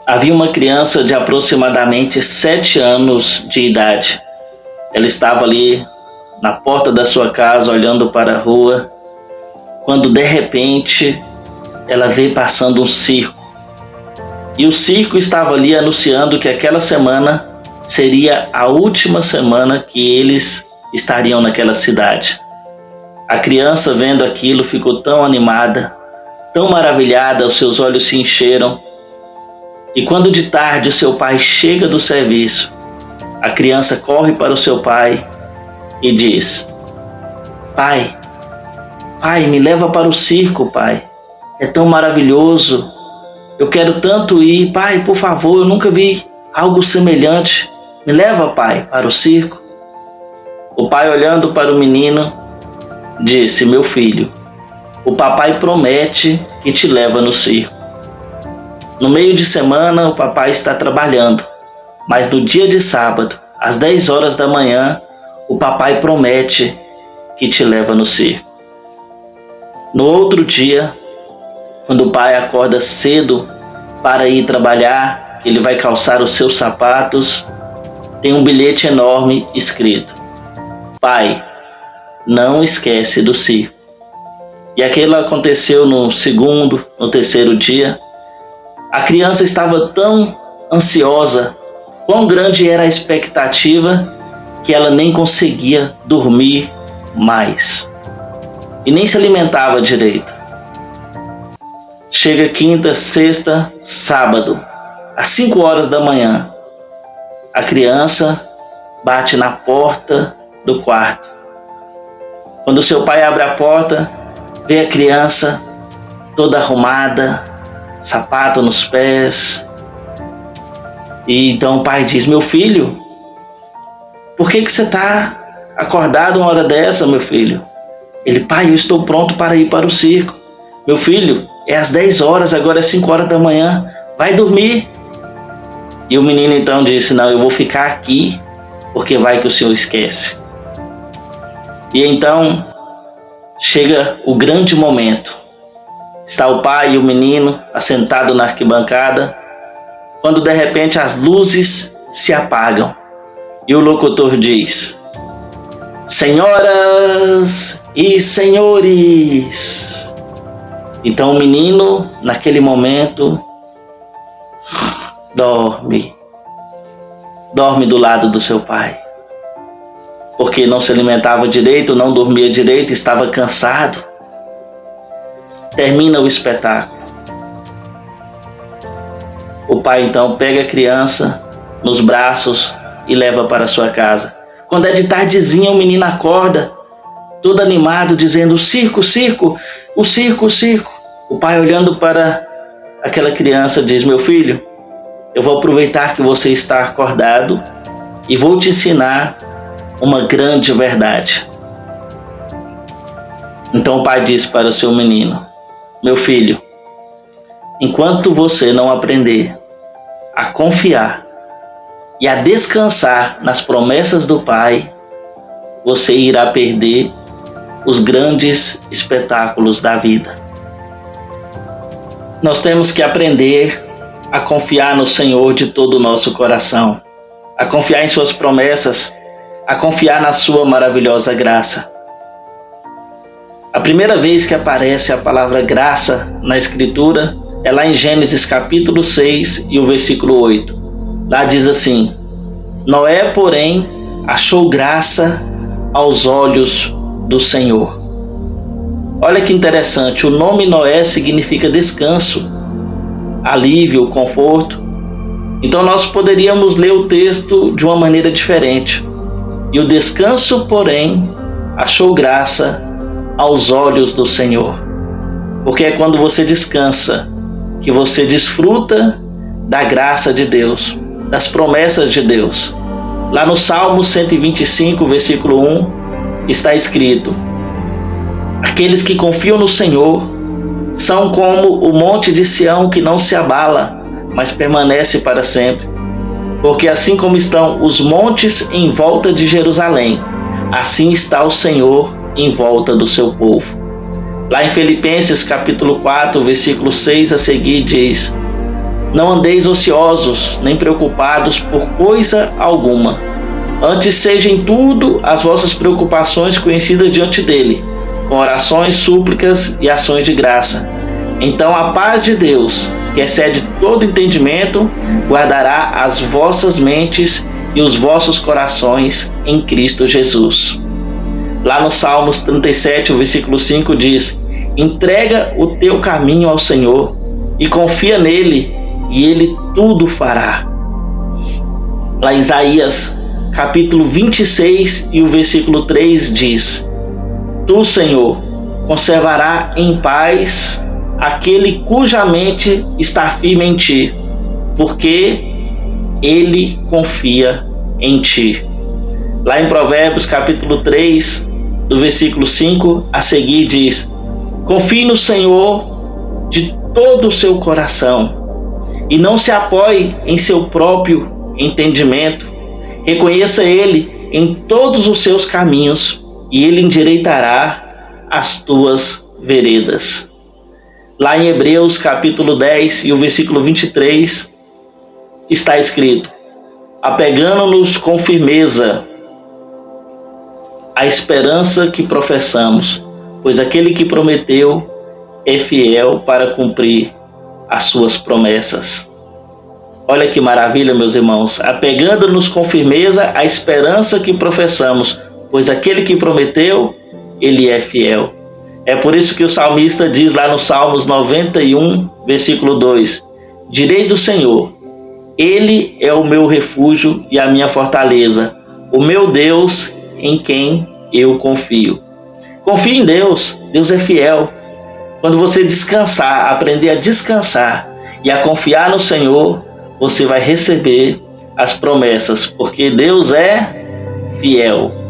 Havia uma criança de aproximadamente 7 anos de idade. Ela estava ali na porta da sua casa, olhando para a rua, quando de repente ela vê passando um circo. E o circo estava ali anunciando que aquela semana seria a última semana que eles estariam naquela cidade. A criança, vendo aquilo, ficou tão animada, tão maravilhada, os seus olhos se encheram. E quando de tarde o seu pai chega do serviço, a criança corre para o seu pai e diz: Pai, me leva para o circo, pai. É tão maravilhoso. Eu quero tanto ir. Pai, por favor, eu nunca vi algo semelhante. Me leva, pai, para o circo. O pai, olhando para o menino, disse: Meu filho, o papai promete que te leva no circo. No meio de semana, o papai está trabalhando, mas no dia de sábado, às 10 horas da manhã, o papai promete que te leva no circo. No outro dia, quando o pai acorda cedo para ir trabalhar, ele vai calçar os seus sapatos, tem um bilhete enorme escrito: Pai, não esquece do circo. E aquilo aconteceu no segundo, no terceiro dia. A criança estava tão ansiosa, quão grande era a expectativa, que ela nem conseguia dormir mais. E nem se alimentava direito. Chega quinta, sexta, sábado, às 5 horas da manhã. A criança bate na porta do quarto. Quando seu pai abre a porta, vê a criança toda arrumada, sapato nos pés. E então o pai diz: Meu filho, por que você está acordado uma hora dessa, meu filho? Ele: Pai, eu estou pronto para ir para o circo. Meu filho, é às 10 horas, agora é 5 horas da manhã, vai dormir. E o menino então disse: Não, eu vou ficar aqui, porque vai que o senhor esquece. E então chega o grande momento. Está o pai e o menino assentado na arquibancada, quando de repente as luzes se apagam e o locutor diz: Senhoras e senhores. Então o menino, naquele momento, dorme do lado do seu pai, porque não se alimentava direito, não dormia direito, estava cansado. Termina o espetáculo. O pai então pega a criança nos braços e leva para sua casa. Quando é de tardezinha, o menino acorda, todo animado, dizendo: Circo, circo, o circo, o circo. O pai, olhando para aquela criança, diz: Meu filho, eu vou aproveitar que você está acordado e vou te ensinar uma grande verdade. Então o pai diz para o seu menino: Meu filho, enquanto você não aprender a confiar e a descansar nas promessas do Pai, você irá perder os grandes espetáculos da vida. Nós temos que aprender a confiar no Senhor de todo o nosso coração, a confiar em suas promessas, a confiar na sua maravilhosa graça. A primeira vez que aparece a palavra graça na Escritura é lá em Gênesis capítulo 6 e o versículo 8. Lá diz assim: Noé, porém, achou graça aos olhos do Senhor. Olha que interessante, o nome Noé significa descanso, alívio, conforto. Então nós poderíamos ler o texto de uma maneira diferente. E o descanso, porém, achou graça aos olhos do Senhor. Porque é quando você descansa que você desfruta da graça de Deus, das promessas de Deus. Lá no Salmo 125, versículo 1, está escrito: Aqueles que confiam no Senhor são como o monte de Sião, que não se abala, mas permanece para sempre. Porque assim como estão os montes em volta de Jerusalém, assim está o Senhor em volta do seu povo. Lá em Filipenses capítulo 4, versículo 6 a seguir diz: Não andeis ociosos, nem preocupados por coisa alguma. Antes sejam em tudo as vossas preocupações conhecidas diante dele, com orações, súplicas e ações de graça. Então a paz de Deus, que excede todo entendimento, guardará as vossas mentes e os vossos corações em Cristo Jesus. Lá no Salmos 37, o versículo 5 diz: entrega o teu caminho ao Senhor e confia nele, e ele tudo fará. Lá em Isaías, capítulo 26 e o versículo 3 diz: tu, Senhor, conservará em paz aquele cuja mente está firme em ti, porque ele confia em ti. Lá em Provérbios capítulo 3, do versículo 5 a seguir diz: confie no Senhor de todo o seu coração e não se apoie em seu próprio entendimento. Reconheça ele em todos os seus caminhos e ele endireitará as tuas veredas. Lá em Hebreus capítulo 10 e o versículo 23 está escrito: apegando-nos com firmeza à esperança que professamos, pois aquele que prometeu é fiel para cumprir as suas promessas. Olha que maravilha, meus irmãos. Apegando-nos com firmeza à esperança que professamos, pois aquele que prometeu, ele é fiel. É por isso que o salmista diz lá no Salmos 91, versículo 2: direi do Senhor, ele é o meu refúgio e a minha fortaleza, o meu Deus em quem eu confio. Confie em Deus, Deus é fiel. Quando você descansar, aprender a descansar e a confiar no Senhor, você vai receber as promessas, porque Deus é fiel.